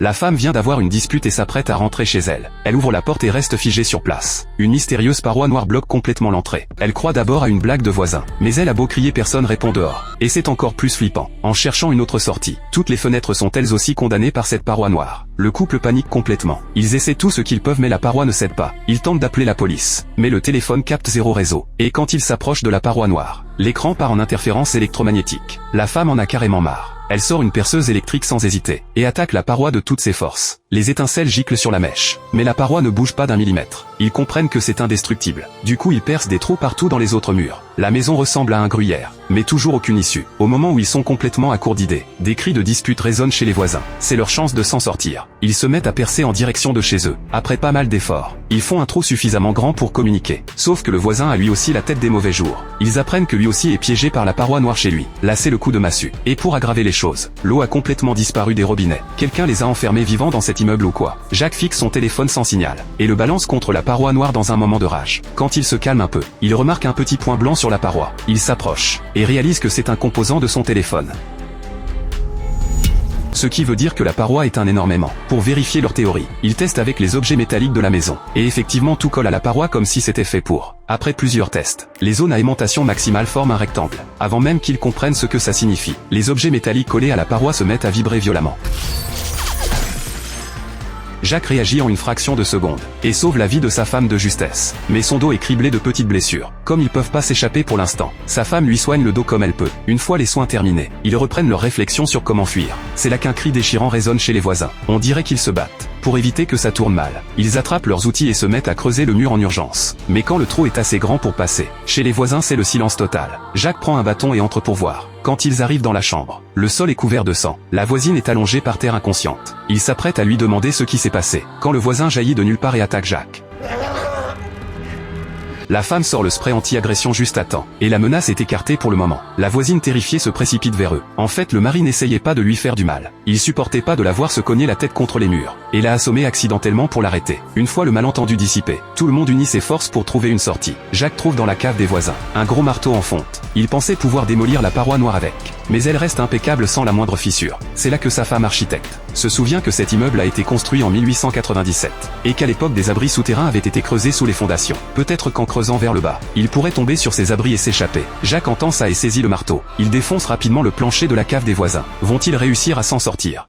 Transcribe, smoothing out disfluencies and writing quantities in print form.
La femme vient d'avoir une dispute et s'apprête à rentrer chez elle. Elle ouvre la porte et reste figée sur place. Une mystérieuse paroi noire bloque complètement l'entrée. Elle croit d'abord à une blague de voisin, mais elle a beau crier, personne répond dehors. Et c'est encore plus flippant. En cherchant une autre sortie, toutes les fenêtres sont elles aussi condamnées par cette paroi noire. Le couple panique complètement. Ils essaient tout ce qu'ils peuvent mais la paroi ne cède pas. Ils tentent d'appeler la police, mais le téléphone capte zéro réseau. Et quand ils s'approchent de la paroi noire, l'écran part en interférence électromagnétique. La femme en a carrément marre. Elle sort une perceuse électrique sans hésiter, et attaque la paroi de toutes ses forces. Les étincelles giclent sur la mèche, mais la paroi ne bouge pas d'un millimètre. Ils comprennent que c'est indestructible. Du coup ils percent des trous partout dans les autres murs. La maison ressemble à un gruyère, mais toujours aucune issue. Au moment où ils sont complètement à court d'idées, des cris de dispute résonnent chez les voisins. C'est leur chance de s'en sortir. Ils se mettent à percer en direction de chez eux. Après pas mal d'efforts, ils font un trou suffisamment grand pour communiquer. Sauf que le voisin a lui aussi la tête des mauvais jours. Ils apprennent que lui aussi est piégé par la paroi noire chez lui. Là c'est le coup de massue. Et pour aggraver les choses, l'eau a complètement disparu des robinets. Quelqu'un les a enfermés vivants dans cet immeuble ou quoi? Jacques fixe son téléphone sans signal, et le balance contre la paroi noire dans un moment de rage. Quand il se calme un peu, il remarque un petit point blanc sur la paroi. Il s'approche, et réalise que c'est un composant de son téléphone. Ce qui veut dire que la paroi est un énorme aimant. Pour vérifier leur théorie, ils testent avec les objets métalliques de la maison. Et effectivement tout colle à la paroi comme si c'était fait pour. Après plusieurs tests, les zones à aimantation maximale forment un rectangle. Avant même qu'ils comprennent ce que ça signifie, les objets métalliques collés à la paroi se mettent à vibrer violemment. Jacques réagit en une fraction de seconde, et sauve la vie de sa femme de justesse. Mais son dos est criblé de petites blessures. Comme ils peuvent pas s'échapper pour l'instant, sa femme lui soigne le dos comme elle peut. Une fois les soins terminés, ils reprennent leur réflexion sur comment fuir. C'est là qu'un cri déchirant résonne chez les voisins. On dirait qu'ils se battent. Pour éviter que ça tourne mal, ils attrapent leurs outils et se mettent à creuser le mur en urgence. Mais quand le trou est assez grand pour passer, chez les voisins c'est le silence total. Jacques prend un bâton et entre pour voir. Quand ils arrivent dans la chambre, le sol est couvert de sang. La voisine est allongée par terre inconsciente. Il s'apprête à lui demander ce qui s'est passé, quand le voisin jaillit de nulle part et attaque Jacques. La femme sort le spray anti-agression juste à temps, et la menace est écartée pour le moment. La voisine terrifiée se précipite vers eux. En fait le mari n'essayait pas de lui faire du mal. Il supportait pas de la voir se cogner la tête contre les murs, et l'a assommé accidentellement pour l'arrêter. Une fois le malentendu dissipé, tout le monde unit ses forces pour trouver une sortie. Jacques trouve dans la cave des voisins un gros marteau en fonte. Il pensait pouvoir démolir la paroi noire avec, mais elle reste impeccable sans la moindre fissure. C'est là que sa femme architecte se souvient que cet immeuble a été construit en 1897, et qu'à l'époque des abris souterrains avaient été creusés sous les fondations. Peut-être qu'en creusant vers le bas, il pourrait tomber sur ces abris et s'échapper. Jacques entend ça et saisit le marteau. Il défonce rapidement le plancher de la cave des voisins. Vont-ils réussir à s'en sortir?